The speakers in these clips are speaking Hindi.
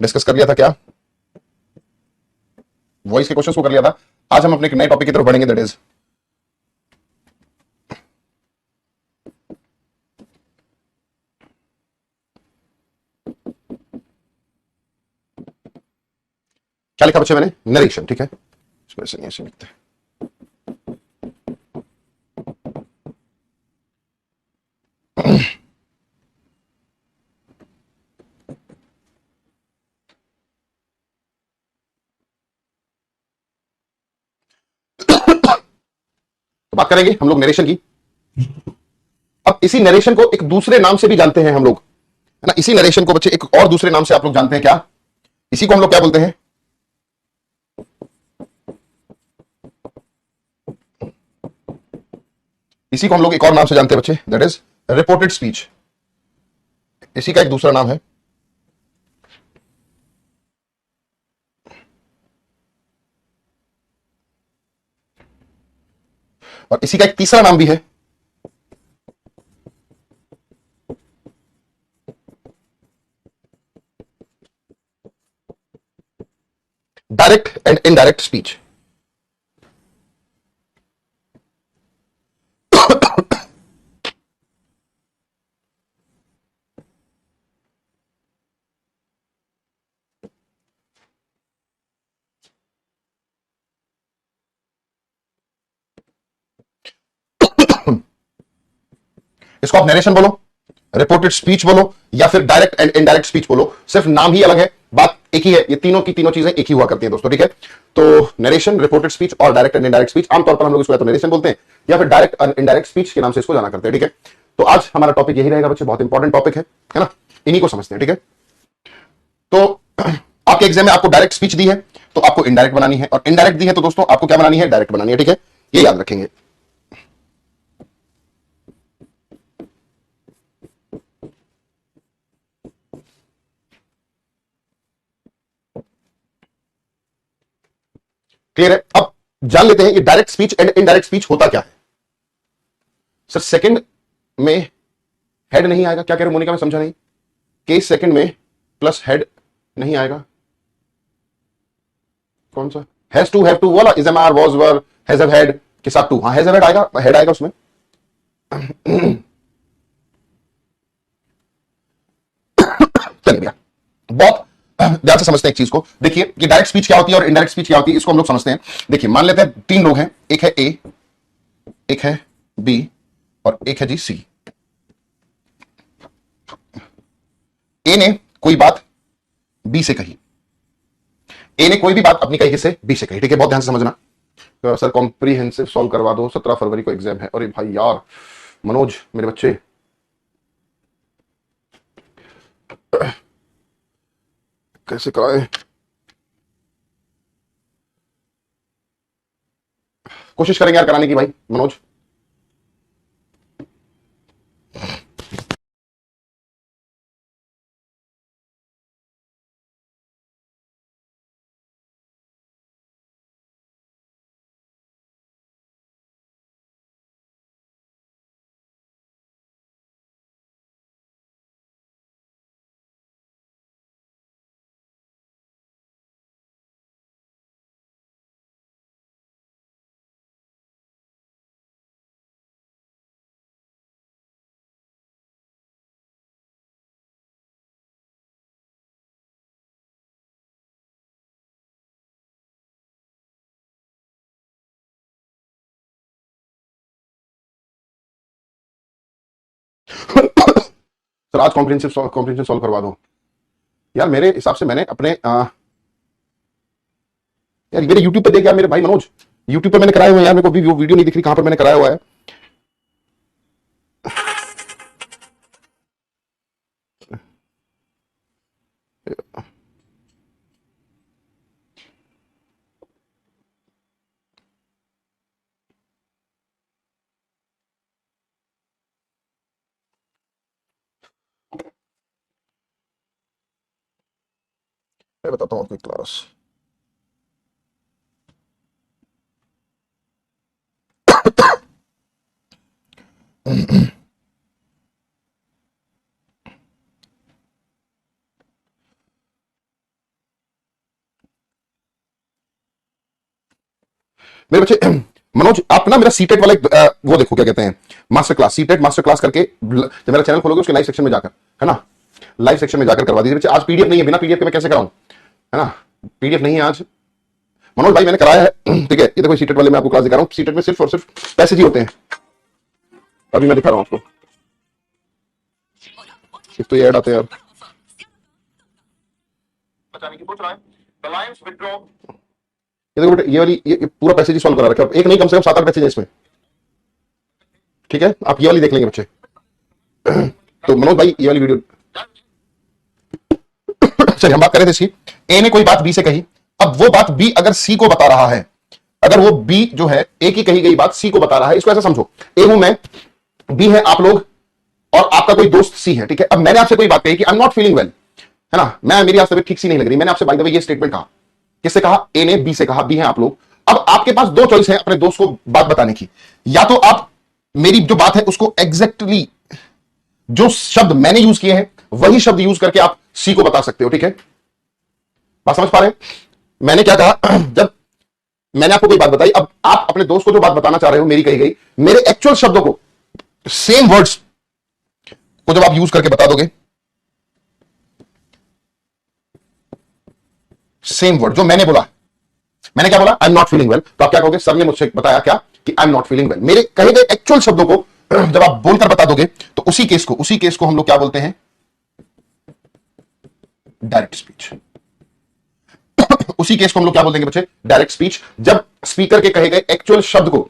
डिस्कस कर लिया था क्या? वॉइस के क्वेश्चंस को कर लिया था। आज हम अपने एक नए टॉपिक की तरफ बढ़ेंगे, दैट इज क्या लिखा बच्चे मैंने? नरेशन। ठीक है, इसमें से ऐसे लिखते हैं। तो बात करेंगे हम लोग नरेशन की। अब इसी नरेशन को एक दूसरे नाम से भी जानते हैं हम लोग, है ना। इसी नरेशन को बच्चे एक और दूसरे नाम से आप लोग जानते हैं क्या? इसी को हम लोग क्या बोलते हैं? इसी को हम लोग एक और नाम से जानते हैं बच्चे, दैट इज रिपोर्टेड स्पीच। इसी का एक दूसरा नाम है। और इसी का एक तीसरा नाम भी है, डायरेक्ट एंड इनडायरेक्ट स्पीच। इसको आप नरेशन बोलो, रिपोर्टेड स्पीच बोलो, या फिर डायरेक्ट एंड इनडायरेक्ट स्पीच बोलो, सिर्फ नाम ही अलग है, बात एक ही है। ये तीनों की तीनों चीजें एक ही हुआ करती हैं दोस्तों, ठीक है। तो नरेशन, रिपोर्टेड स्पीच और डायरेक्ट एंड इनडायरेक्ट स्पीच, आमतौर पर हम लोग इसको या तो नरेशन बोलते हैं या फिर डायरेक्ट एंड इनडायरेक्ट स्पीच के नाम से इसको जाना करते हैं, ठीक है। तो आज हमारा टॉपिक यही रहेगा बच्चे, बहुत इंपॉर्टेंट टॉपिक है ना। इन्हीं को समझते हैं, ठीक है। तो आपके एग्जाम में आपको डायरेक्ट स्पीच दी है तो आपको इनडायरेक्ट बनानी है, और इनडायरेक्ट दी है तो दोस्तों आपको क्या बनानी है? डायरेक्ट बनानी है, ठीक है। ये याद रखेंगे। क्लियर है? अब जान लेते हैं ये direct speech and indirect speech होता क्या है। सर सेकंड में हेड नहीं आएगा, क्या कह रहे हो मोनिका? मैं समझा नहीं। केस सेकंड में प्लस हेड नहीं आएगा, कौन सा? हैज टू, हैव टू वाला, is am are, was were, has have had के साथ टू, हाँ हैज हैव हैड आएगा, हेड आएगा उसमें। चलिए भैया, बहुत ध्यान से समझते हैं एक चीज को। देखिए ये डायरेक्ट स्पीच क्या होती है और इनडायरेक्ट स्पीच क्या होती है, इसको हम लोग समझते हैं। देखिए मान लेते हैं तीन लोग हैं, एक है ए, एक है बी और एक है जी सी। ए ने कोई बात बी से कही, ए ने कोई भी बात अपनी कही से बी से कही, ठीक है। बहुत ध्यान से समझना। तो सर कॉम्प्रीहेंसिव सॉल्व करवा दो, 17 फरवरी को एग्जाम है। अरे भाई यार मनोज मेरे बच्चे, कैसे कराए? कोशिश करेंगे यार कराने की भाई मनोज। सर आज कॉम्प्रिहेंसिव सॉल्व करवा दो यार। मेरे हिसाब से मैंने अपने यार मेरे यूट्यूब पे देख यार मेरे भाई मनोज, यूट्यूब पे मैंने कराए हुए हैं यार। मेरे को भी वो वीडियो नहीं दिख रही कहां पर मैंने कराया हुआ है। मैं बताता हूँ आपको क्लास। मेरे बच्चे मनोज, आप ना मेरा सीटेट वाला वो देखो क्या कहते हैं, master class, CTET master class करके जब मेरा चैनल खोलोगे उसके लाइव सेक्शन में जाकर, है ना, लाइव सेक्शन में जाकर करवा दीजिए बच्चे। आज पीडीएफ नहीं है, बिना पीडीएफ के मैं कैसे कराऊं, है ना, पीडीएफ नहीं है आज मनोज भाई, मैंने कराया है, ठीक है। ये देखो सीटेट वाले मैं आपको क्लास दिखा रहा हूं, सीटेट में सिर्फ और सिर्फ पैसेज ही होते हैं। अभी मैं दिखा रहा हूं आपको, एक तो ये ऐड आते हैं यार, बचाने की सोच रहा है, रिलायंस विथड्रॉ, ये देखो बेटा, ये वाली ये पूरा पैसेज ही सॉल्व करा रखा है, एक नहीं कम से कम 7-8 पैसेज है इसमें, ठीक है। आप ये वाली देख लेंगे बच्चे। तो मनोज भाई ये वाली वीडियो, चलिए हम बात करें थे इसकी। ए ने कोई बात बी से कही, अब वो बात बी अगर सी को बता रहा है, अगर वो बी जो है ए की कही गई बात सी को बता रहा है, इसको ऐसा समझो, ए हूं मैं, बी है आप लोग, और आपका कोई दोस्त सी है, ठीक है। अब मैंने आपसे कोई बात कही कि I am not feeling well, है ना, मेरी आज तबीयत ठीक सी नहीं लग रही, मैंने आपसे बाय द वे ये स्टेटमेंट कहा, किससे कहा, ए ने बी से कहा, बी है आप लोग। अब आपके पास दो चॉइस है अपने दोस्त को बात बताने की, या तो आप मेरी जो बात है उसको एग्जैक्टली जो शब्द मैंने यूज किए हैं वही शब्द यूज करके आप सी को बता सकते हो, ठीक है। बात समझ पा रहे हैं? मैंने क्या कहा, जब मैंने आपको कोई बात बताई, अब आप अपने दोस्त को जो बात बताना चाह रहे हो मेरी कही गई, मेरे एक्चुअल शब्दों को, सेम वर्ड्स को जब आप यूज करके बता दोगे, सेम वर्ड जो मैंने बोला, मैंने क्या बोला, I am not feeling well, तो आप क्या कहोगे, सर ने मुझसे बताया क्या कि I am not feeling well. मेरे कहे गए एक्चुअल शब्दों को जब आप बोलकर बता दोगे तो उसी केस को हम लोग क्या बोलते हैं, डायरेक्ट स्पीच। उसी केस को हम लोग क्या बोल देंगे बच्चे, डायरेक्ट स्पीच। जब स्पीकर के कहे गए एक्चुअल शब्द को,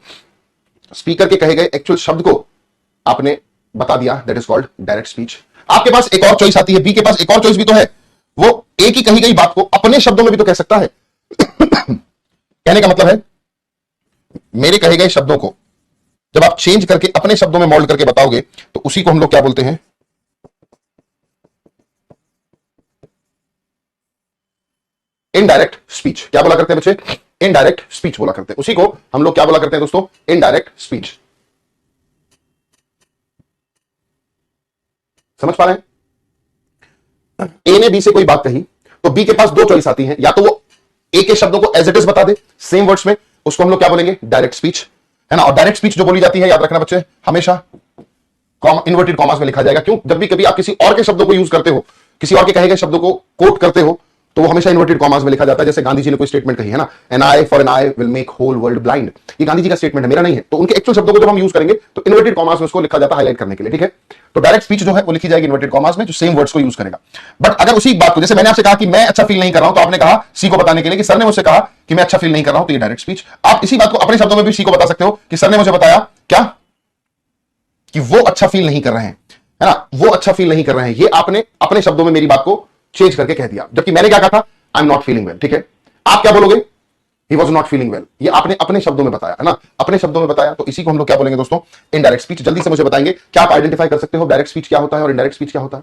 स्पीकर के कहे गए एक्चुअल शब्द को आपने बता दिया, that is called direct speech. आपके पास एक और चॉइस आती है, बी के पास एक और चॉइस भी तो है, वो ए की कही गई बात को अपने शब्दों में भी तो कह सकता है। कहने का मतलब है, मेरे कहे गए शब्दों को जब आप चेंज करके अपने शब्दों में मोल्ड करके बताओगे तो उसी को हम लोग क्या बोलते हैं, इनडायरेक्ट स्पीच। क्या बोला करते हैं बच्चे, इनडायरेक्ट स्पीच बोला करते हैं, उसी को हम लोग क्या बोला करते हैं दोस्तों, इनडायरेक्ट स्पीच। समझ पा रहे हैं? ए ने बी से कोई बात कही तो बी के पास दो चॉइस आती हैं, या तो वो ए के शब्दों को एज इट इज बता दे सेम वर्ड्स में, उसको हम लोग क्या बोलेंगे, डायरेक्ट स्पीच, है ना। और डायरेक्ट स्पीच जो बोली जाती है, याद रखना बच्चे, हमेशा इन्वर्टेड कॉमास में लिखा जाएगा। क्यों, जब भी कभी आप किसी और के शब्दों को यूज करते हो, किसी और के कहे गए शब्दों को कोट करते हो, तो वो हमेशा इन्वर्टेड कॉमास में लिखा जाता है। जैसे गांधी जी ने कोई स्टेटमेंट कही है ना, an eye for an eye will make whole world blind, ये गांधी जी का स्टेटमेंट है, मेरा नहीं है। तो उनके एक्चुअल शब्दों को जब हम यूज करेंगे तो इन्वर्टेड कॉमास में उसको लिखा जाता है हाईलाइट करने के लिए, ठीक है। तो डायरेक्ट स्पीच जो है वो लिखी जाएगी इन्वर्टेड कॉमास में, जो सेम वर्ड्स को यूज करेगा। बट अगर उसी बात को, जैसे मैंने आपसे कहा कि मैं अच्छा फील नहीं कर रहा हूं, तो आपने कहा सी को बताने के लिए कि सर ने मुझसे कहा कि मैं अच्छा फील नहीं कर रहा हूं, तो ये डायरेक्ट स्पीच। आप इसी बात को अपने शब्दों में भी सी को बता सकते हो कि सर ने मुझे बताया क्या, कि वो अच्छा फील नहीं कर रहे हैं, है ना, वो अच्छा फील नहीं कर रहे हैं। ये आपने अपने शब्दों में मेरी बात को चेंज करके कह दिया, जबकि मैंने क्या कहा था, I am not feeling well, ठीक है। आप क्या बोलोगे, he was not feeling well, ये आपने अपने शब्दों में बताया, है ना, अपने शब्दों में बताया। तो इसी को हम लोग क्या बोलेंगे दोस्तों, इनडायरेक्ट स्पीच। जल्दी से मुझे बताएंगे, क्या आप आइडेंटिफाई कर सकते हो डायरेक्ट स्पीच क्या होता है और इनडायरेक्ट स्पीच क्या होता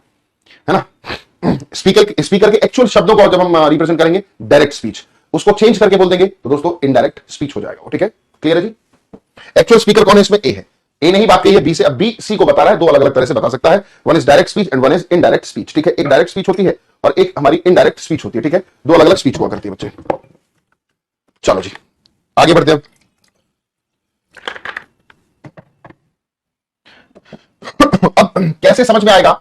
है ना। स्पीकर के एक्चुअल शब्दों को जब हम रिप्रेजेंट करेंगे डायरेक्ट स्पीच, उसको चेंज करके बोल देंगे तो दोस्तों इनडायरेक्ट स्पीच हो जाएगा, ठीक है। क्लियर है जी। एक्चुअल स्पीकर कौन है इसमें, ए है, ए नहीं बात कही है बी से, अब बी सी को बता रहा है, दो अलग अलग तरह से बता सकता है, one is direct speech and one is indirect speech, ठीक है। एक डायरेक्ट स्पीच होती है और एक हमारी इनडायरेक्ट स्पीच होती है, ठीक है। दो अलग अलग स्पीच हुआ करती है बच्चे। चलो जी आगे बढ़ते हैं। अब कैसे समझ में आएगा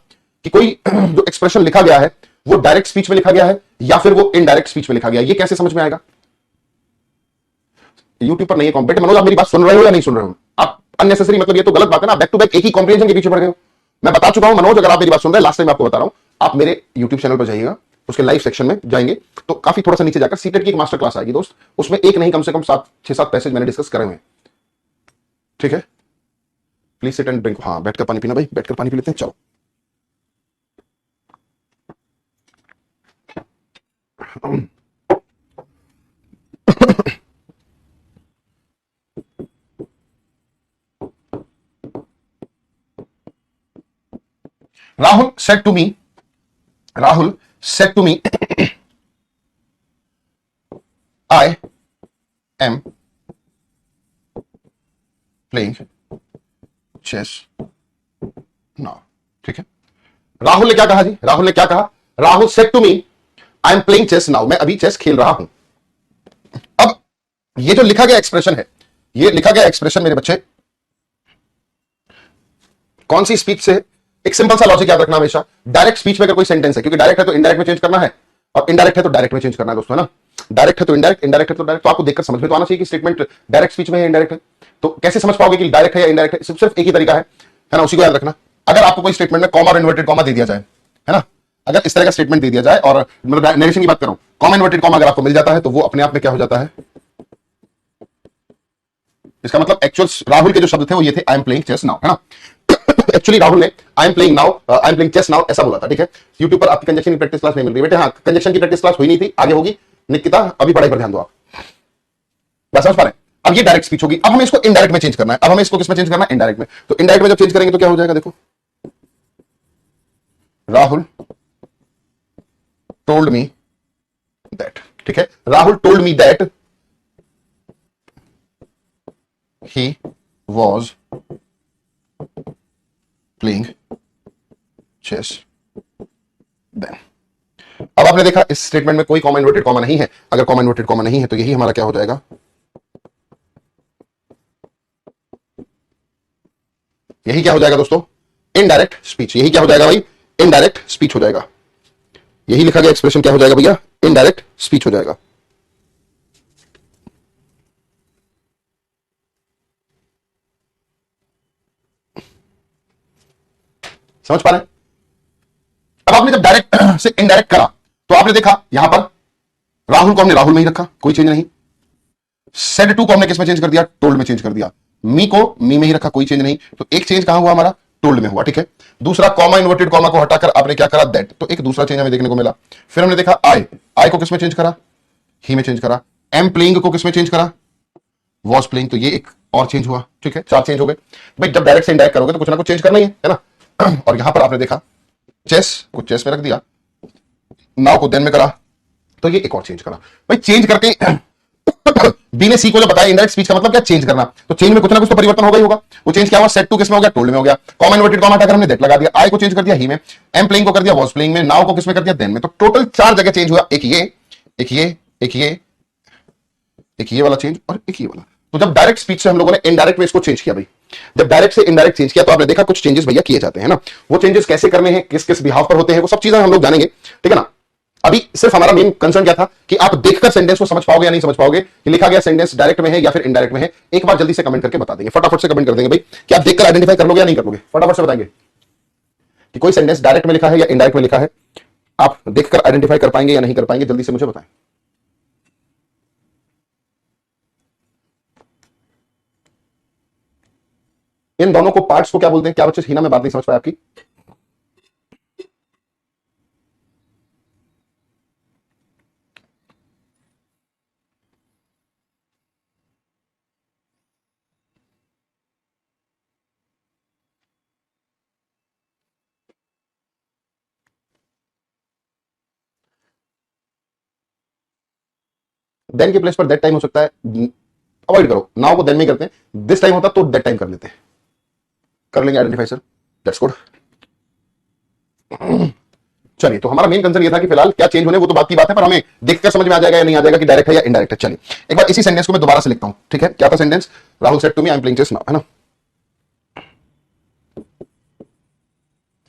कि कोई जो एक्सप्रेशन लिखा गया है वो डायरेक्ट स्पीच में लिखा गया है या फिर वो इनडायरेक्ट स्पीच में लिखा गया है, ये कैसे समझ में आएगा। यूट्यूब पर नहीं है बेटे मनोज, आप मेरी बात सुन रहे हो या नहीं सुन रहे हो, आप अननेसेसरी, मतलब ये तो गलत बात है ना, बैक टू बैक एक ही कॉम्प्रिहेंशन के पीछे पड़ गए हो। मैं बता चुका हूं मनोज, अगर आप मेरी बात सुन रहे हैं, लास्ट टाइम आपको बता रहा हूं, आप मेरे यूट्यूब चैनल पर जाइएगा, उसके लाइव सेक्शन में जाएंगे तो काफी थोड़ा सा नीचे जाकर सीटेट की एक मास्टर क्लास आएगी दोस्त, उसमें एक नहीं कम से कम 6-7 पैसेज मैंने डिस्कस करे हुए हैं, ठीक है। प्लीज सिट एंड ड्रिंक, हाँ बैठकर पानी पीना भाई, बैठकर पानी पी लेते हैं, चलो। Rahul said to me, I am playing chess now, ठीक है। राहुल ने क्या कहा जी, राहुल ने क्या कहा, Rahul said to me, I am playing chess now, मैं अभी चेस खेल रहा हूं। अब ये जो लिखा गया एक्सप्रेशन है, ये लिखा गया एक्सप्रेशन मेरे बच्चे कौन सी स्पीच से, एक सिंपल सा लॉजिक याद रखना हमेशा, डायरेक्ट स्पीच में अगर कोई सेंटेंस है, क्योंकि डायरेक्ट है तो इनडायरेक्ट में चेंज करना है, और इनडायरेक्ट है तो डायरेक्ट में चेंज करना है दोस्तों, है ना। डायरेक्ट है तो इनडायरेक्ट, इनडायरेक्ट है तो डायरेक्ट, तो आपको देखकर समझ में तो आना चाहिए कि स्टेटमेंट डायरेक्ट स्पीच में है इनडायरेक्ट है। तो कैसे समझ पाओगे कि डायरेक्ट है या इनडायरेक्ट है? सिर्फ एक ही तरीका है ना, उसी को याद रखना। अगर आपको कोई स्टेटमेंट में कॉमा और इन्वर्टेड कॉमा दे दिया जाए, है ना, अगर इस तरह का स्टेटमेंट दे दिया जाए, और मतलब नरेशन की बात करूं, कॉमा इन्वर्टेड कॉमा अगर आपको मिल जाता है तो वो अपने आप में क्या हो जाता है, इसका मतलब एक्चुअल राहुल के जो शब्द थे वो ये थे, I am playing chess now, है ना। एक्चुअली राहुल ने I am playing now, I am playing chess now ऐसा बोला था, ठीक है। यूट्यूब पर आपकी कंजक्शन की प्रैक्टिस क्लास नहीं मिल रही बेटे, हाँ कंजक्शन की प्रैक्टिस क्लास हुई नहीं थी, आगे होगी। निकिता अभी पढ़ाई पर ध्यान दो आप, बस समझ पा रहे हैं। अब ये डायरेक्ट स्पीच होगी, अब हमें इसको इनडायरेक्ट में चेंज करना है। अब हमें इसको किसमें चेंज करना है? इनडायरेक्ट में। तो इनडायरेक्ट में जब चेंज करेंगे तो क्या हो जाएगा, देखो, राहुल टोल्ड मी दैट, ठीक है, Rahul told me that he was playing chess then. अब आपने देखा इस स्टेटमेंट में कोई कॉमा इन्वर्टेड कॉमा नहीं है। अगर कॉमा इन्वर्टेड कॉमा नहीं है तो यही हमारा क्या हो जाएगा, यही क्या हो जाएगा दोस्तों, इनडायरेक्ट स्पीच। यही क्या हो जाएगा भाई, इनडायरेक्ट स्पीच हो जाएगा। यही लिखा गया एक्सप्रेशन क्या हो जाएगा भैया, इनडायरेक्ट स्पीच हो जाएगा। समझ पा रहे हैं? अब आपने जब डायरेक्ट से इनडायरेक्ट करा तो आपने देखा यहां पर राहुल को हमने राहुल में ही रखा, कोई चेंज नहीं। सेड टू को हमने किस में चेंज कर दिया, टोल्ड में चेंज कर दिया। मी को मी में ही रखा, कोई चेंज नहीं। तो एक चेंज कहां हुआ हमारा, टोल्ड में हुआ, ठीक है। दूसरा कॉमा इन्वर्टेड कॉमा को हटाकर आपने क्या करा, दैट, तो एक दूसरा चेंज हमें देखने को मिला। फिर हमने देखा आई, आई को किसमें चेंज करा, ही में चेंज करा। एम प्लेइंग को किसमें चेंज करा, वॉज प्लेइंग, तो ये एक और चेंज हुआ, ठीक है, 4 चेंज हो गए। भाई जब डायरेक्ट से इनडायरेक्ट करोगे तो कुछ ना कुछ चेंज करना ही है ना। और यहां पर आपने देखा चेस को चेस में रख दिया, नाउ को देन में करा, तो ये एक और चेंज करा। भाई चेंज करके बी ने सी को जो बताया इनडायरेक्ट स्पीच का मतलब क्या, चेंज करना। तो चेंज में कुछ ना कुछ तो परिवर्तन होगा ही होगा। वो चेंज क्या हुआ, सेट टू किसमें हो गया, टोल्ड में हो गया। कॉमा इन्वर्टेड कॉमा हटाकर हमने दैट लगा दिया। आई को चेंज कर दिया ही में, एम प्लेइंग को कर दिया वॉज प्लेइंग में, नाउ को किसमें कर दिया, देन में। तो टोटल 4 जगह चेंज हुआ, एक ये, एक ये, एक ये, एक ये वाला चेंज और एक ये वाला। तो जब डायरेक्ट स्पीच से हम लोगों ने इनडायरेक्ट में इसको चेंज किया भाई, जब डायरेक्ट से इनडायरेक्ट चेंज किया तो आपने देखा कुछ चेंजेस भैया किए जाते हैं ना। वो चेंजेस कैसे करने हैं, किस किस बिहाव पर होते हैं, वो सब चीजें हम लोग जानेंगे, ठीक है ना। अभी सिर्फ हमारा मेन कंसर्न क्या था कि आप देखकर सेंटेंस को समझ पाओगे या नहीं समझ पाओगे, कि लिखा गया सेंटेंस डायरेक्ट में है या फिर इनडायरेक्ट में है। एक बार जल्दी से कमेंट करके बता देंगे, फटाफट से कमेंट कर देंगे भाई कि आप देखकर आइडेंटिफाई कर लोगे या नहीं कर लोगे। फटाफट से बताएंगे कि कोई सेंटेंस डायरेक्ट में लिखा है या इनडायरेक्ट में लिखा है, आप देखकर आइडेंटिफाई कर पाएंगे या नहीं कर पाएंगे, जल्दी से मुझे बताएं। इन दोनों को पार्ट्स को क्या बोलते हैं, क्या बच्चे, हिना में बात नहीं समझ पाया आपकी। देन के प्लेस पर दैट टाइम हो सकता है, अवॉइड करो। नाउ को देन में करते हैं, दिस टाइम होता तो दैट टाइम कर लेते हैं, कर लेंगे आइडेंटिफाई सर, दैट्स गुड। चलिए, तो हमारा मेन कंसर्न ये था कि फिलहाल क्या चेंज होने, वो तो बात की बात है, पर हमें देखकर समझ में आ जाएगा या नहीं आ जाएगा कि डायरेक्ट है या इनडायरेक्ट है। चलिए एक बार इसी सेंटेंस को मैं दोबारा से लिखता हूं, ठीक है। क्या था sentence, Rahul said to me I am playing chess now, है ना।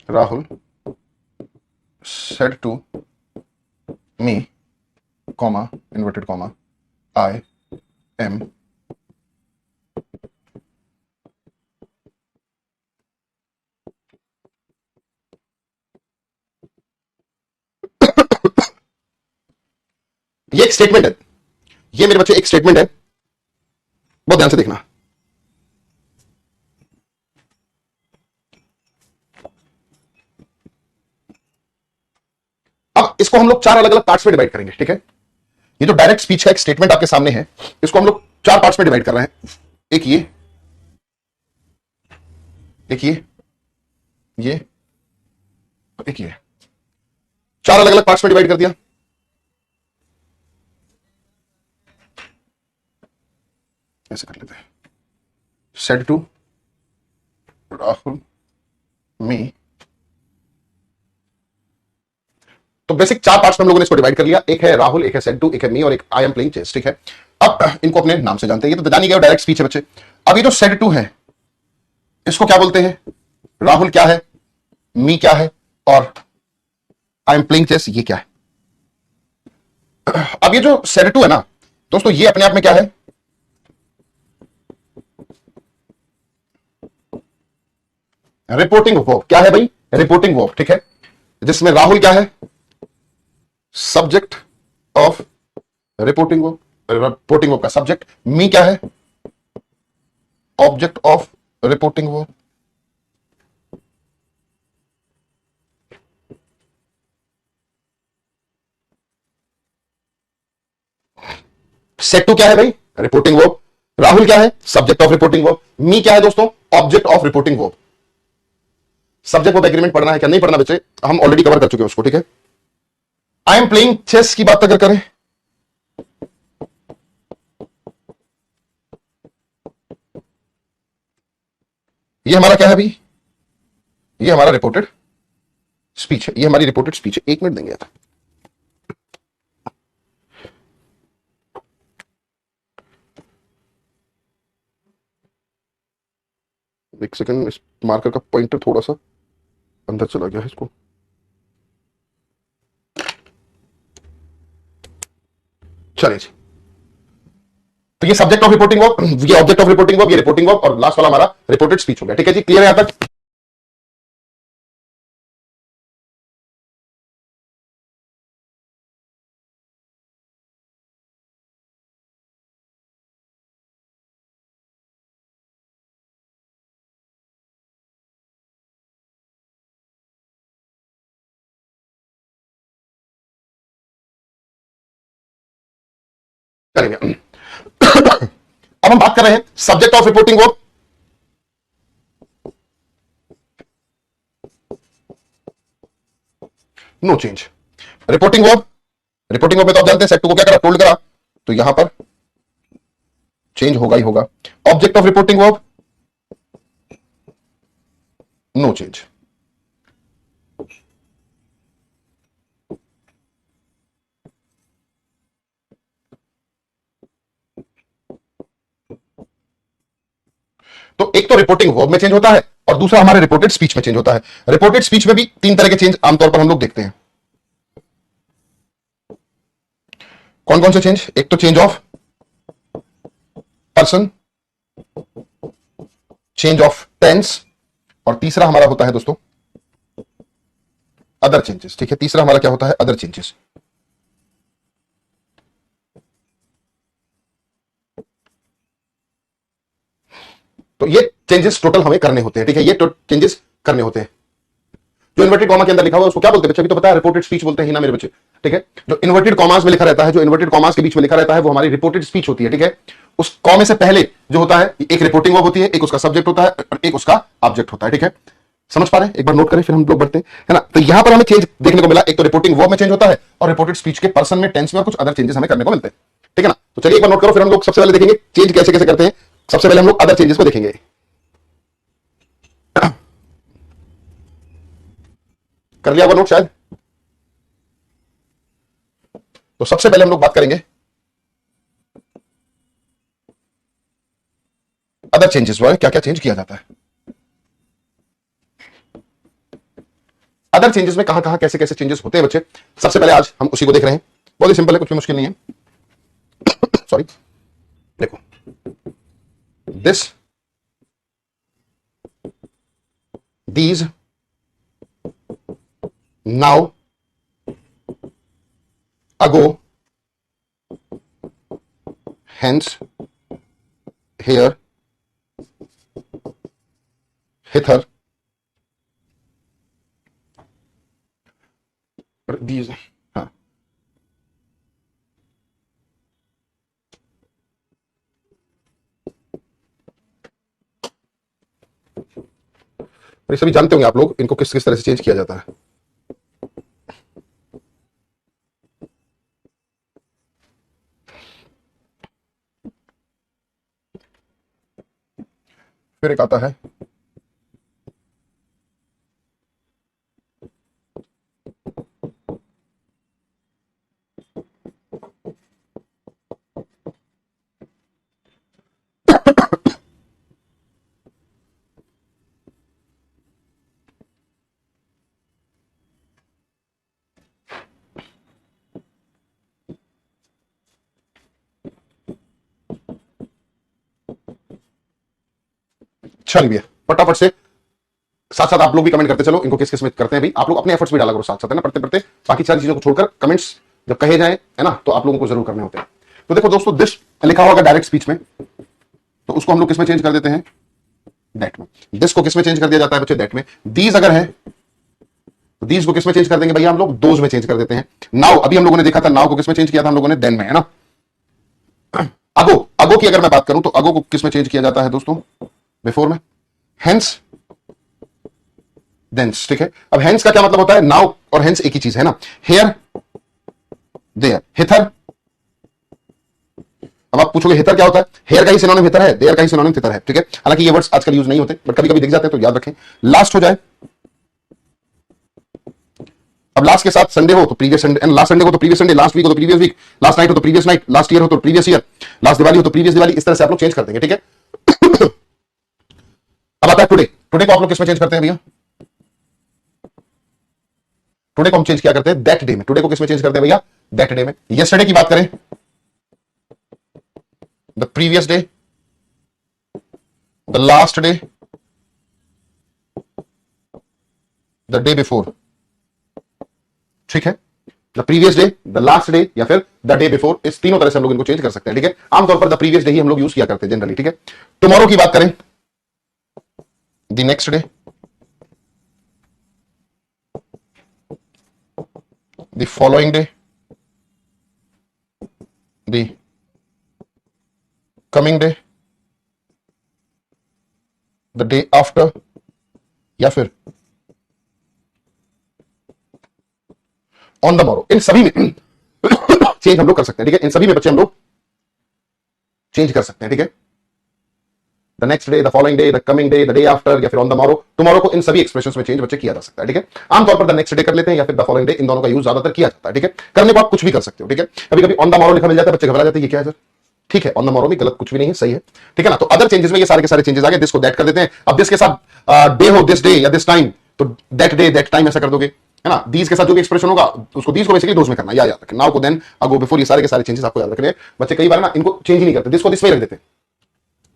Rahul said to me comma inverted comma I am ये एक स्टेटमेंट है, ये मेरे बच्चे एक स्टेटमेंट है, बहुत ध्यान से देखना। अब इसको हम लोग 4 अलग अलग पार्ट्स में डिवाइड करेंगे, ठीक है। ये जो डायरेक्ट स्पीच का एक स्टेटमेंट आपके सामने है, इसको हम लोग 4 पार्ट्स में डिवाइड कर रहे हैं। एक ये, एक ये, एक ये, 4 अलग अलग पार्ट्स में डिवाइड कर दिया। ऐसे कर लेते हैं, सेड टू राहुल मी। तो बेसिक 4 पार्ट्स में हम लोगों ने इसको डिवाइड कर लिया। एक है राहुल, एक है सेड टू, एक है मी और एक आई एम प्लेइंग चेस, ठीक है। अब इनको अपने नाम से जानते हैं, ये तो जान ही गए डायरेक्ट स्पीच है बच्चे। अब ये जो सेड टू है इसको क्या बोलते हैं? राहुल क्या है, मी क्या है, और आई एम प्लेइंग चेस ये क्या है? अब ये जो सेड टू है ना दोस्तों, ये अपने आप में क्या है? Reporting verb. क्या है भाई? रिपोर्टिंग वर्ब, ठीक है। जिसमें राहुल क्या है? Subject of reporting verb, reporting verb का सब्जेक्ट। मी क्या है? Object of reporting verb. Said to क्या है भाई? Reporting verb. राहुल क्या है? Subject of reporting verb. Me क्या है दोस्तों? Object of reporting verb. Subject verb agreement पढ़ना है क्या? नहीं पढ़ना बच्चे, हम ऑलरेडी कवर कर चुके हैं उसको, ठीक है। आई एम प्लेइंग चेस की बात अगर करें, ये हमारा क्या है अभी? ये हमारा रिपोर्टेड स्पीच है, ये हमारी रिपोर्टेड स्पीच है। एक मिनट देंगे यार। एक सेकंड, इस मार्कर का पॉइंटर थोड़ा सा अंदर चला गया है, इसको चलिए जी। तो ये सब्जेक्ट ऑफ रिपोर्टिंग वर्ब, ये ऑब्जेक्ट ऑफ रिपोर्टिंग वर्ब, ये रिपोर्टिंग वर्ब, और लास्ट वाला हमारा रिपोर्टेड स्पीच हो गया, ठीक है जी। क्लियर है यहां तक? चलेंगे। अब हम बात कर रहे हैं subject of reporting verb. No change. Reporting verb, reporting verb में तो आप जानते हैं सेट टू को क्या करा? टोल्ड करा, तो यहां पर चेंज होगा ही होगा। Object of reporting verb, no change. तो एक तो रिपोर्टिंग वर्ब में चेंज होता है और दूसरा हमारे रिपोर्टेड स्पीच में चेंज होता है। रिपोर्टेड स्पीच में भी तीन तरह के चेंज आमतौर पर हम लोग देखते हैं। कौन कौन से चेंज? एक तो change of person, change of tense, और तीसरा हमारा होता है दोस्तों अदर चेंजेस, ठीक है। तीसरा हमारा क्या होता है? Other changes. तो ये चेंजेस टोटल हमें करने होते हैं, ठीक है। ये चेंजेस करने होते हैं। जो इन्वर्टेड कॉमा के अंदर लिखा हुआ है उसको क्या बोलते हैं बच्चे? अभी तो पता है, रिपोर्टेड स्पीच बोलते हैं ही ना मेरे बच्चे, ठीक है। जो इन्वर्टेड कॉमास में लिखा रहता है, जो इन्वर्टेड कॉमास के बीच में लिखा रहता है, वो हमारी रिपोर्टेड स्पीच होती है, ठीक है। उस कॉमे से पहले जो होता है, एक रिपोर्टिंग वर्ब होती है, एक उसका सब्जेक्ट होता है और एक उसका ऑब्जेक्ट होता है, ठीक है। समझ पा रहे हैं? एक बार नोट करें फिर हम लोग बढ़ते हैं, है ना। तो यहां पर हमें चेंज देखने को मिला, एक तो रिपोर्टिंग वर्ब में चेंज होता है और रिपोर्टेड स्पीच के पर्सन में, टेंस में और कुछ अदर चेंजेस हमें करने को मिलते हैं, ठीक है ना। तो चलिए एक बार नोट करो, फिर हम लोग सबसे पहले देखेंगे चेंज कैसे कैसे करते हैं। सबसे पहले हम लोग अदर चेंजेस को देखेंगे। कर लिया होगा नोट शायद। तो सबसे पहले हम लोग बात करेंगे अदर चेंजेस वाले, क्या क्या चेंज किया जाता है। अदर चेंजेस में कहां कहां कैसे कैसे चेंजेस होते हैं बच्चे, सबसे पहले आज हम उसी को देख रहे हैं। बहुत ही सिंपल है, कुछ भी मुश्किल नहीं है। सॉरी, देखो, this, these, now, ago, hence, here, hither, these. हाँ, ये सभी जानते होंगे आप लोग, इनको किस किस तरह से चेंज किया जाता है। फिर एक आता है चलिए भैया फटाफट से साथ साथ आप लोग भी कमेंट करते चलो, इनको किस किस में करते हैं भाई, आप लोग अपने एफर्ट्स भी डाला करो साथ साथ, है ना, पढ़ते पढ़ते बाकी सारी चीजों को छोड़कर कमेंट्स जब कहे जाए, है ना, तो आप लोगों को जरूर करने होते हैं। तो देखो दोस्तों, दिस लिखा होगा डायरेक्ट स्पीच में, तो उसको हम लोग किस में चेंज कर देते हैं, दैट में। दिस को किस में चेंज कर दिया जाता है बच्चे, दैट में। दीज अगर है तो दीज को किस में चेंज कर देंगे भैया हम लोग, दोज में चेंज कर देते हैं। नाउ अभी हम लोगों ने देखा था, नाउ को किस में चेंज किया था हम लोगों ने, देन में, है ना। अगो, अगो की अगर मैं बात करूं तो अगो को किस में चेंज किया जाता है दोस्तों, बिफोर में। हेंस, देंस, ठीक है। अब हेंस का क्या मतलब होता है, नाउ और हेंस एक ही चीज है ना। Here, there, hither. अब आप पूछोगे हिथर क्या होता है, हेयर का ही सिनोनिम हिथर है, देयर का ही सिनोनिम हिथर है, ठीक है। हालांकि ये वर्ड्स आजकल यूज नहीं होते, बट कभी कभी दिख जाते हैं तो याद रखें। लास्ट हो जाए, अब लास्ट के साथ संडे हो तो प्रीवियस संडे, लास्ट संडे हो तो प्रीवियस संडे, लास्ट वीक हो तो प्रीवियस वीक, लास्ट नाइट हो तो प्रीवियस नाइट, लास्ट ईयर हो तो प्रीवियस ईयर, लास्ट दिवाली हो तो प्रीवियस दिवाली, इस तरह से आप लोग चेंज कर देंगे, ठीक है। अब आता है टुडे, टुडे को आप लोग किसमें चेंज करते हैं भैया, टुडे को हम चेंज किया करते हैं दैट डे में। टुडे को किसमें चेंज करते हैं भैया, दैट डे में। यस्टरडे की बात करें, the previous day, the last day, the day before, ठीक है। The previous day, the last day या फिर द डे बिफोर, इस तीनों तरह से हम लोग इनको चेंज कर सकते हैं, ठीक है। आमतौर पर द प्रीवियस डे ही हम लोग यूज किया करते हैं जनरली, ठीक है। टुमारो की बात करें, the next day, the following day, the coming day, the day after, या फिर ऑन द मॉरो। इन सभी में चेंज हम लोग कर सकते हैं, ठीक है। इन सभी में बच्चे हम लोग चेंज कर सकते हैं, ठीक है। The next day, the following day, the coming day, the day after या फिर ऑन द मॉरो। टुमारो को इन सभी एक्सप्रेशंस में चेंज बच्चे किया जा सकता है, ठीक है। आमतौर पर द नेक्स्ट डे कर लेते हैं या फिर द फॉलोइंग डे, इन दोनों का यूज ज्यादातर किया जाता है, ठीक है। करने को आप कुछ भी कर सकते हो, ठीक है। कभी कभी ऑन द मॉरो लिखा मिल जाता है, बच्चे घबरा जाते हैं, ये क्या है सर, ठीक है, ऑन द मॉरो भी गलत कुछ भी नहीं है, सही है, ठीक है ना। तो अदर चेंजेस में ये सारे के सारे चेंजेस आ गए। दिस को दैट कर देते हैं। अब दिस के साथ डे हो, दिस डे या दिस टाइम, तो दैट डे दैट टाइम ऐसा कर दोगे, है ना। दीज के साथ जो भी एक्सप्रेशन होगा उसको दीज को बेसिकली दोज में करना, याद रखें। नाउ को देन, अगो, बिफोर, ये सारे के सारे चेंजेस आपको याद रखने हैं। बच्चे कई बार ना इनको चेंज ही नहीं करते, दिस को दिस में रख देते,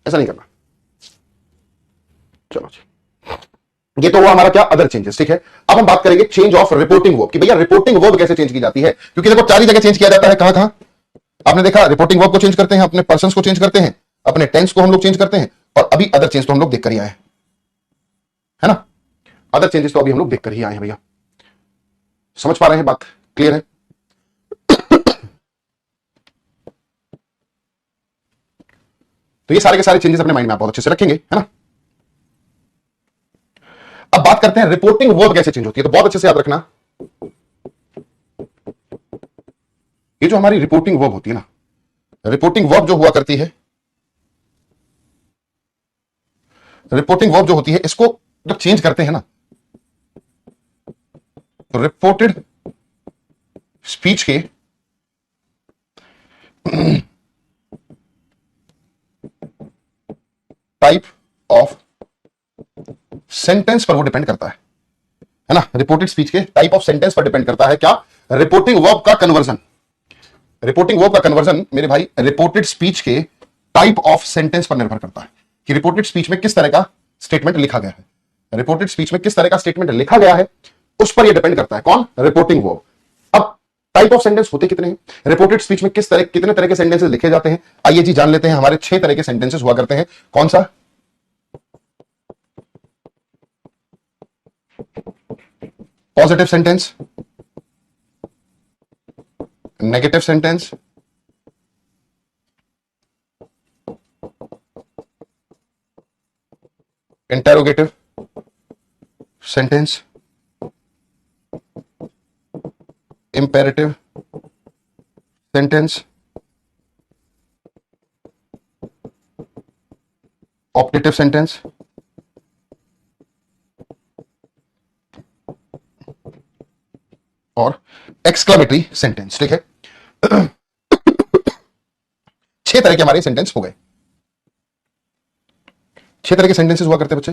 ऐसा नहीं करना। चलो जी, ये तो हुआ हमारा क्या, अदर चेंजेस, ठीक है। अब हम बात करेंगे चेंज ऑफ रिपोर्टिंग वर्ब की। भैया रिपोर्टिंग वर्ब कैसे चेंज की जाती है, क्योंकि देखो चार ही जगह चेंज किया जाता है। कहां कहां आपने देखा, रिपोर्टिंग वर्ब को चेंज करते हैं, अपने पर्संस को चेंज करते हैं, अपने टेंस को हम लोग चेंज करते हैं, और अभी अदर चेंज तो हम लोग देखकर ही आए हैं, है ना। अदर चेंजेस तो अभी हम लोग देखकर ही आए हैं भैया। समझ पा रहे हैं, बात क्लियर है। तो ये सारे के सारे चेंजेस अपने माइंड में आप बहुत अच्छे से रखेंगे, है ना। अब बात करते हैं रिपोर्टिंग वर्ब कैसे चेंज होती है, तो बहुत अच्छे से याद रखना, ये जो हमारी रिपोर्टिंग वर्ब होती है ना, रिपोर्टिंग वर्ब जो हुआ करती है, रिपोर्टिंग वर्ब जो होती है, इसको जब चेंज करते हैं ना, तो रिपोर्टेड स्पीच के टाइप ऑफ सेंटेंस पर वो डिपेंड करता है ना। रिपोर्टेड स्पीच के टाइप ऑफ सेंटेंस पर डिपेंड करता है क्या, रिपोर्टिंग वर्ब का कन्वर्जन। रिपोर्टिंग वर्ब का कन्वर्जन मेरे भाई रिपोर्टेड स्पीच के टाइप ऑफ सेंटेंस पर निर्भर करता है, कि रिपोर्टेड स्पीच में किस तरह का स्टेटमेंट लिखा गया है। रिपोर्टेड स्पीच में किस तरह का स्टेटमेंट लिखा गया है, उस पर यह डिपेंड करता है, कौन, रिपोर्टिंग वर्ब। अब टाइप ऑफ सेंटेंस होते कितने हैं, रिपोर्टेड स्पीच में किस तरह, कितने तरह के सेंटेंसेस लिखे जाते हैं, आइए जी जान लेते हैं। हमारे 6 तरह के सेंटेंसेस हुआ करते हैं। कौन सा, positive sentence, negative sentence, interrogative sentence, imperative sentence, optative sentence, और एक्सक्लेमेटरी सेंटेंस, ठीक है। 6 तरह के हमारे सेंटेंस हो गए। 6 तरह के सेंटेंसेस हुआ करते हैं बच्चे।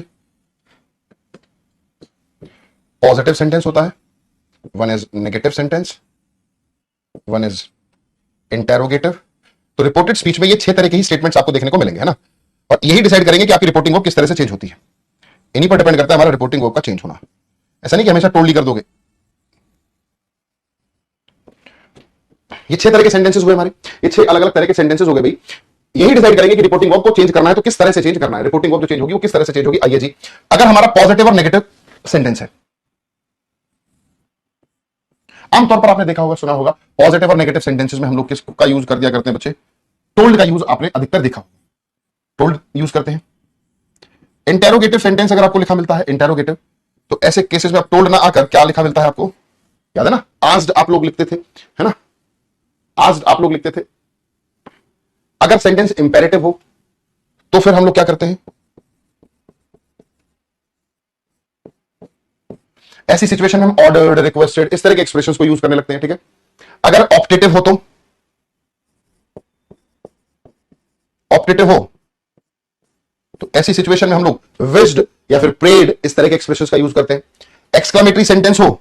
पॉजिटिव सेंटेंस होता है, one is negative sentence, one is interrogative. तो रिपोर्टेड स्पीच में ये 6 तरह के ही स्टेटमेंट्स आपको देखने को मिलेंगे, है ना। और यही डिसाइड करेंगे कि आपकी रिपोर्टिंग वर्ब किस तरह से चेंज होती है। इन्हीं पर डिपेंड करता है हमारा रिपोर्टिंग वर्ब का चेंज होना। ऐसा नहीं कि हमेशा टोल्ड ही कर दोगे। ये 6 तरह के सेंटेंसेस हुए हमारे, ये 6 अलग अलग तरह के सेंटेंसेस हो गए भाई। यही डिसाइड करेंगे कि रिपोर्टिंग वर्ब को चेंज करना है तो किस तरह से चेंज करना है, रिपोर्टिंग वर्ब जो चेंज होगी वो किस तरह से चेंज होगी। आइए जी, अगर हमारा पॉजिटिव और नेगेटिव सेंटेंस है, आमतौर पर आपने देखा होगा, सुना होगा, पॉजिटिव और नेगेटिव सेंटेंसेस में हम लोग किसका यूज कर दिया करते हैं बच्चे? टोल्ड का यूज आपने अधिकतर देखा होगा, टोल्ड यूज करते हैं। इंटेरोगेटिव सेंटेंस अगर आपको लिखा मिलता है इंटेरोगेटिव, तो ऐसे केसेस में आप टोल्ड ना आकर क्या लिखा मिलता है आपको? याद है ना, आस्क्ड आप लोग लिखते थे, है ना, आस्क्ड आप लोग लिखते थे। अगर सेंटेंस इंपेरेटिव हो तो फिर हम लोग क्या करते हैं? ऐसी सिचुएशन में हम ऑर्डर्ड, रिक्वेस्टेड, इस तरह के एक्सप्रेशंस को यूज करने लगते हैं, ठीक है। अगर ऑप्टेटिव हो तो, ऑप्टेटिव हो तो ऐसी सिचुएशन में हम लोग विश्ड या फिर प्रेड इस तरह के एक्सप्रेशंस का यूज करते हैं। एक्सक्लेमेटरी सेंटेंस हो,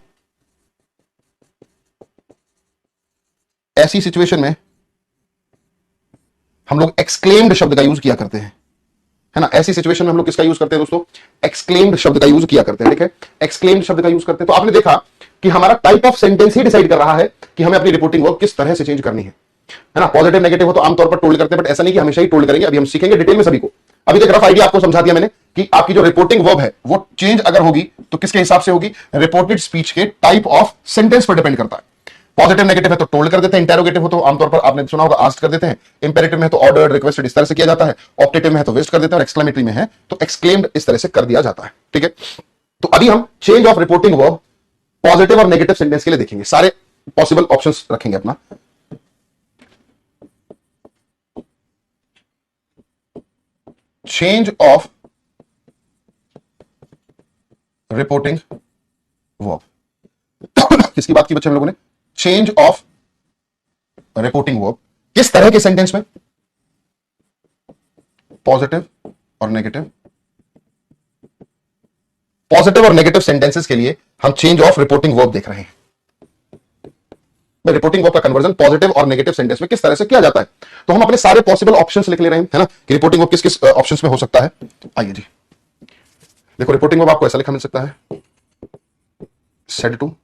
ऐसी सिचुएशन में हम लोग एक्सक्लेम्ड शब्द का यूज किया करते हैं, है ना। ऐसी सिचुएशन में हम लोग किसका यूज करते हैं दोस्तों? एक्सक्लेम्ड शब्द का यूज किया करते हैं, ठीक है। एक्सक्लेम्ड शब्द का यूज करते हैं। तो आपने देखा कि हमारा type of sentence he decide कर रहा है कि हमें अपनी रिपोर्टिंग वर्ब किस तरह से चेंज करनी है ना। पॉजिटिव नेगेटिव हो तो आमतौर पर टोल्ड करते हैं, बट ऐसा नहीं कि हमेशा ही टोल्ड करेंगे। अभी हम सीखेंगे डिटेल में सभी को। अभी तक रफ आइडिया आपको समझा दिया मैंने कि आपकी जो रिपोर्टिंग वर्ब है वो चेंज अगर होगी तो किसके हिसाब से होगी? रिपोर्टेड स्पीच के टाइप ऑफ सेंटेंस पर डिपेंड करता है। पॉजिटिव नेगेटिव है तो टोल्ड कर देते हैं, इंटेरोगेटिव हो तो आमतौर पर आपने सुना होगा आस्क्ड कर देते हैं, इंपेरेटिव में है तो ऑर्डर्ड, रिक्वेस्टेड इस तरह से किया जाता है, ऑप्टेटिव में है तो विश्ड कर देते हैं, और एक्सक्लेमेटरी में है तो एक्सक्लेम्ड इस तरह से कर दिया जाता है, ठीक है। तो अभी हम change of reporting verb positive और नेगेटिव सेंटेंस के लिए देखेंगे, सारे पॉसिबल ऑप्शंस रखेंगे अपना। चेंज ऑफ रिपोर्टिंग वर्ब किसकी बात की बच्चे हम लोगों ने? चेंज ऑफ रिपोर्टिंग वर्ब किस तरह के सेंटेंस में? पॉजिटिव और नेगेटिव। पॉजिटिव और नेगेटिव सेंटेंसेस के लिए हम चेंज ऑफ रिपोर्टिंग वर्ब देख रहे हैं। रिपोर्टिंग वर्ब का कन्वर्जन पॉजिटिव और नेगेटिव सेंटेंस में किस तरह से किया जाता है, तो हम अपने सारे पॉसिबल ऑप्शंस लिख ले रहे हैं, है ना, कि रिपोर्टिंग वर्ब किस किस ऑप्शंस में हो सकता है। आइए जी, देखो रिपोर्टिंग वर्ब आपको ऐसा लिखा मिल सकता है, सेड टू,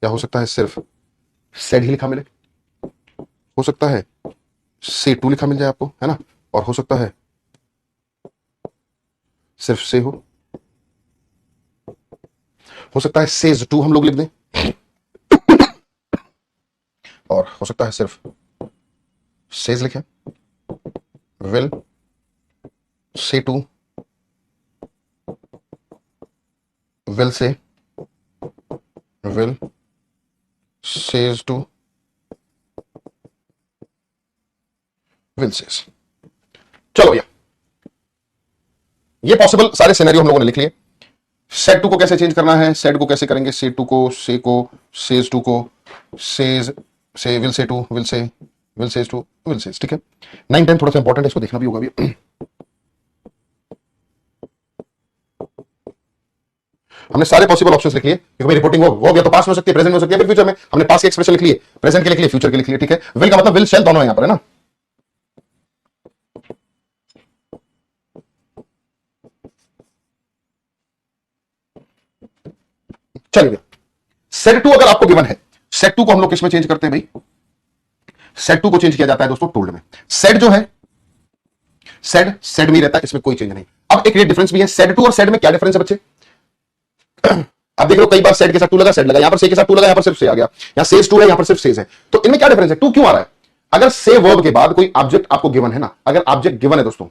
या हो सकता है सिर्फ सेड ही लिखा मिले, हो सकता है से टू लिखा मिल जाए आपको, है ना, और हो सकता है सिर्फ से हो सकता है सेज टू हम लोग लिख दें, और हो सकता है सिर्फ सेज लिखें, will say to, will say, will says to, will says. चलो भैया, ये पॉसिबल सारे सिनेरियो हम लोगों ने लिख लिए। सेड टू को कैसे चेंज करना है? सेड को कैसे करेंगे? से टू को से को, सेज टू को says, say will say to, will say, will says to, will says, ठीक है। 9 10 थोड़ा सा इंपॉर्टेंट है, इसको देखना भी होगा अभी। हमने सारे पॉसिबल ऑप्शंस लिख लिए, क्योंकि रिपोर्टिंग वर्ब या तो पास्ट में हो सकती है, प्रेजेंट में हो सकती है, फिर फ्यूचर में। हमने पास्ट के एक्सप्रेशन लिख लिए, प्रेजेंट के लिख लिए, फ्यूचर के लिख लिए, ठीक है। विल का मतलब विल शैल दोनों है यहां पर, है ना। चलिए, सेड टू अगर आपको गिवन है, सेड टू को हम लोग किसमें चेंज करते हैं भाई? सेड टू को चेंज किया जाता है दोस्तों टोल्ड में। सेड जो है, सेड सेड में रहता है, इसमें कोई चेंज नहीं। अब एक डिफरेंस भी है, सेड टू और सेड में क्या डिफरेंस है बच्चे? अब देख लो, कई बार सेड के साथ टू लगा, सेड लगा, यहां पर से के साथ टू लगा, यहां पर सिर्फ से आ गया, यहां सेज टू है, यहां पर सिर्फ सेज है। तो इनमें क्या डिफरेंस है? टू क्यों आ रहा है? अगर से वर्ब के बाद कोई ऑब्जेक्ट आपको गिवन है ना, अगर ऑब्जेक्ट गिवन है दोस्तों,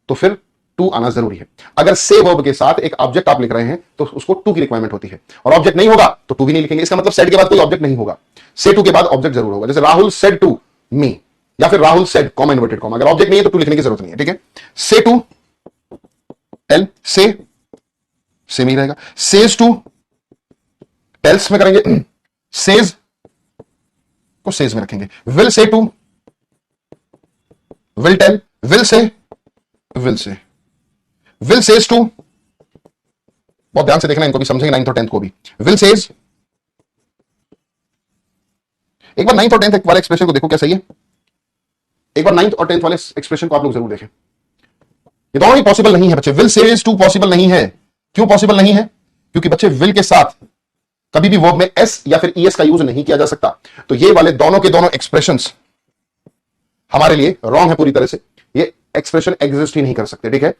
तो फिर टू आना जरूरी है। अगर से वर्ब के साथ एक ऑब्जेक्ट आप लिख रहे हैं तो उसको टू की रिक्वायरमेंट होती है, और ऑब्जेक्ट नहीं होगा तो टू भी नहीं लिखेंगे। इसका मतलब सेड के बाद कोई ऑब्जेक्ट नहीं होगा, से टू के बाद ऑब्जेक्ट जरूर होगा। जैसे राहुल सेड टू मी, या फिर Rahul said comma inverted comma, अगर ऑब्जेक्ट नहीं है तो टू लिखने की जरूरत नहीं है, ठीक है। से टू टेल, से में ही रहेगा। सेज टू टेल्स में करेंगे, सेज को सेज में रखेंगे। Will say to, will tell, will say, will say, will says to, बहुत ध्यान से देखना, इनको भी समझेंगे 9th और 10th को भी। विल सेज, एक बार 9th और 10th वाले एक्सप्रेशन को देखो क्या सही है। एक बार 9th और 10th वाले एक्सप्रेशन को आप लोग जरूर देखें। ये दोनों ही पॉसिबल नहीं है बच्चे। Will say is to possible नहीं है। क्यों पॉसिबल नहीं है? क्योंकि बच्चे विल के साथ कभी भी वर्ब में एस या फिर ईएस का यूज नहीं किया जा सकता। तो ये वाले दोनों के दोनों एक्सप्रेशंस हमारे लिए रॉन्ग है पूरी तरह से। ये एक्सप्रेशन एग्जिस्ट ही नहीं कर सकते, ठीक है।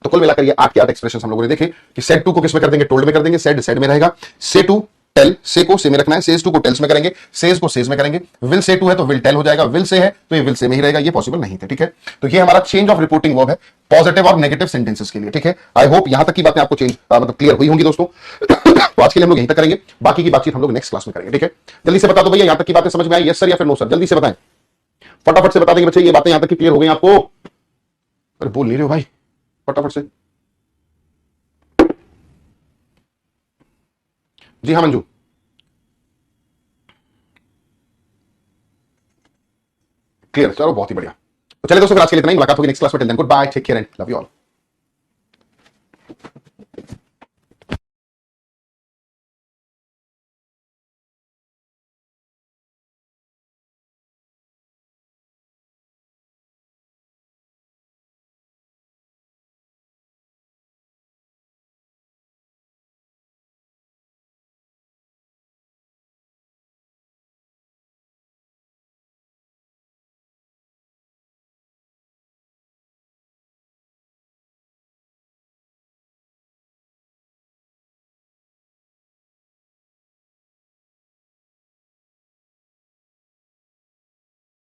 तो कुल मिलाकर ये 8 के 8 एक्सप्रेशन हम लोगों ने देखे कि सेड टू को किस में कर देंगे? टोल्ड में कर देंगे। सेड सेड में रहेगा। से टू टेल, से को से में रखना है। सेज टू को टेल्स में करेंगे। सेज को सेज में करेंगे। विल से टू है तो विल टेल हो जाएगा। विल से है तो ये विल से में ही रहेगा। ये पॉसिबल नहीं थे, ठीक है। तो ये हमारा चेंज ऑफ रिपोर्टिंग वर्ब है पॉजिटिव और नेगेटिव सेंटेंसेस के लिए, ठीक है। आई होप यहां तक की बातें आपको चेंज मतलब क्लियर हुई होंगी दोस्तों। तो आज के लिए हम लोग यहीं तक करेंगे, बाकी की बातचीत हम लोग नेक्स्ट क्लास में करेंगे, ठीक है। जल्दी से बता दो भैया, यहां तक की बातें समझ में आई? यस सर या फिर नो सर? जल्दी से बताएं, फटाफट से बता देंगे बच्चे। ये बातें यहां तक की क्लियर हो गई आपको? अरे बोल नहीं रहे हो भाई, फटाफट से। जी हाँ मंजू, क्लियर, चलो बहुत ही बढ़िया। तो चलिए दोस्तों, आज के लिए इतना ही। मुलाकात होगी नेक्स्ट क्लास में। Till then goodbye, take care and love you all.